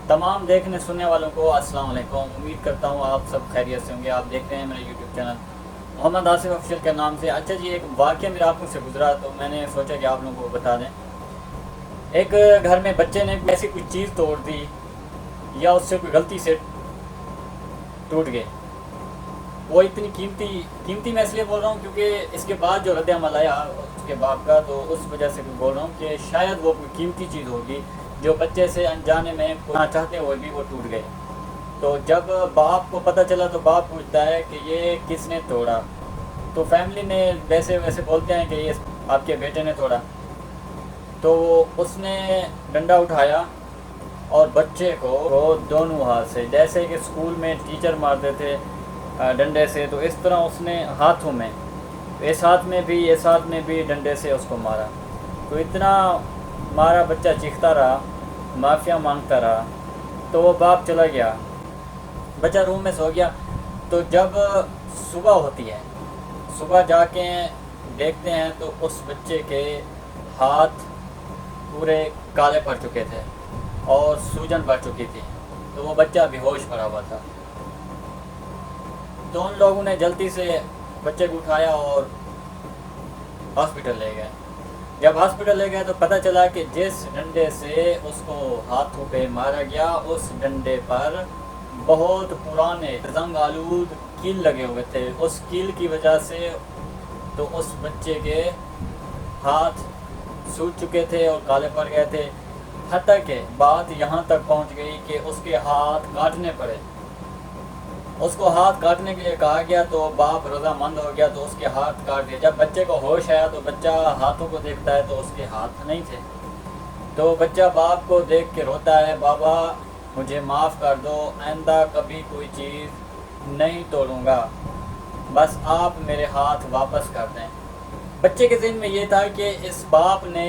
تمام دیکھنے سننے والوں کو السلام علیکم. امید کرتا ہوں آپ سب خیریت سے ہوں گے. آپ دیکھ رہے ہیں میرا یوٹیوب چینل محمد آصف آفیشیل کے نام سے. اچھا جی، ایک واقعہ میرے آنکھوں سے گزرا تو میں نے سوچا کہ آپ لوگوں کو بتا دیں. ایک گھر میں بچے نے ایسی کوئی چیز توڑ دی یا اس سے کوئی غلطی سے ٹوٹ گئے. وہ اتنی قیمتی میں اس لیے بول رہا ہوں کیونکہ اس کے بعد جو رد عمل آیا اس کے باپ کا، تو اس وجہ سے بول رہا ہوں کہ شاید وہ کوئی قیمتی چیز ہوگی جو بچے سے انجانے میں پوچھنا چاہتے ہوئے بھی وہ ٹوٹ گئے. تو جب باپ کو پتہ چلا تو باپ پوچھتا ہے کہ یہ کس نے توڑا. تو فیملی نے ویسے بولتے ہیں کہ یہ آپ کے بیٹے نے توڑا. تو اس نے ڈنڈا اٹھایا اور بچے کو دونوں ہاتھ سے، جیسے کہ اسکول میں ٹیچر مارتے تھے ڈنڈے سے، تو اس طرح اس نے ہاتھوں میں، اس ہاتھ میں بھی ڈنڈے سے اس کو مارا. تو اتنا مارا، بچہ چیختا رہا، معافیا مانگتا رہا. تو وہ باپ چلا گیا، بچہ روم میں سو گیا. تو جب صبح ہوتی ہے، صبح جا کے دیکھتے ہیں تو اس بچے کے ہاتھ پورے کالے پڑ چکے تھے اور سوجن پڑ چکی تھی. تو وہ بچہ بے ہوش پڑا ہوا تھا. تو ان لوگوں نے جلدی سے بچے کو اٹھایا اور ہاسپٹل لے گئے. جب ہاسپٹل لے گئے تو پتہ چلا کہ جس ڈنڈے سے اس کو ہاتھوں پہ مارا گیا، اس ڈنڈے پر بہت پرانے زنگ آلود کیل لگے ہوئے تھے. اس کیل کی وجہ سے تو اس بچے کے ہاتھ سوج چکے تھے اور کالے پڑ گئے تھے. حتیٰ کہ بات یہاں تک پہنچ گئی کہ اس کے ہاتھ کاٹنے پڑے. اس کو ہاتھ کاٹنے کے لیے کہا گیا تو باپ رضا مند ہو گیا تو اس کے ہاتھ کاٹ دیا. جب بچے کو ہوش آیا تو بچہ ہاتھوں کو دیکھتا ہے تو اس کے ہاتھ نہیں تھے. تو بچہ باپ کو دیکھ کے روتا ہے، بابا مجھے معاف کر دو، آئندہ کبھی کوئی چیز نہیں توڑوں گا، بس آپ میرے ہاتھ واپس کر دیں. بچے کے ذہن میں یہ تھا کہ اس باپ نے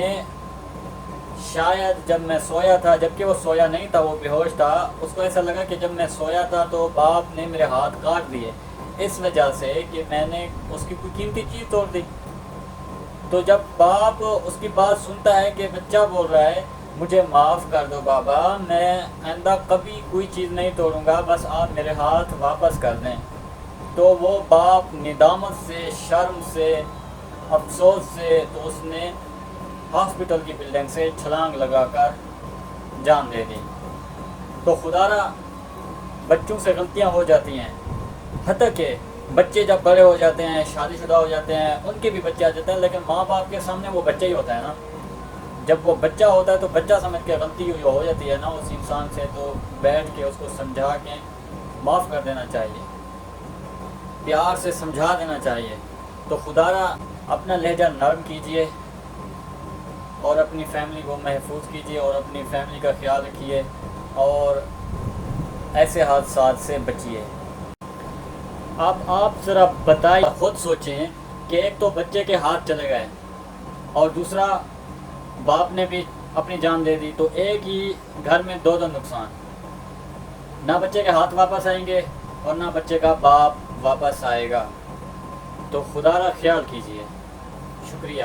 شاید جب میں سویا تھا، جبکہ وہ سویا نہیں تھا، وہ بے ہوش تھا، اس کو ایسا لگا کہ جب میں سویا تھا تو باپ نے میرے ہاتھ کاٹ دیے اس وجہ سے کہ میں نے اس کی کوئی قیمتی چیز توڑ دی. تو جب باپ اس کی بات سنتا ہے کہ بچہ بول رہا ہے مجھے معاف کر دو بابا، میں آئندہ کبھی کوئی چیز نہیں توڑوں گا، بس آپ میرے ہاتھ واپس کر دیں. تو وہ باپ ندامت سے، شرم سے، افسوس سے تو اس نے ہاسپٹل کی بلڈنگ سے چھلانگ لگا کر جان دے دی. تو خدا را بچوں سے غلطیاں ہو جاتی ہیں. حتیٰ کہ بچے جب بڑے ہو جاتے ہیں، شادی شدہ ہو جاتے ہیں، ان کے بھی بچے آ جاتے ہیں، لیکن ماں باپ کے سامنے وہ بچہ ہی ہوتا ہے نا. جب وہ بچہ ہوتا ہے تو بچہ سمجھ کے غلطی ہو جاتی ہے نا اس انسان سے، تو بیٹھ کے اس کو سمجھا کے معاف کر دینا چاہیے، پیار سے سمجھا دینا چاہیے. تو خدا را اپنا لہجہ نرم کیجئے اور اپنی فیملی کو محفوظ کیجئے اور اپنی فیملی کا خیال رکھیے اور ایسے حادثات سے بچیے. آپ ذرا بتائیں، خود سوچیں کہ ایک تو بچے کے ہاتھ چلے گئے اور دوسرا باپ نے بھی اپنی جان دے دی. تو ایک ہی گھر میں دو نقصان، نہ بچے کے ہاتھ واپس آئیں گے اور نہ بچے کا باپ واپس آئے گا. تو خدا را خیال کیجئے. شکریہ.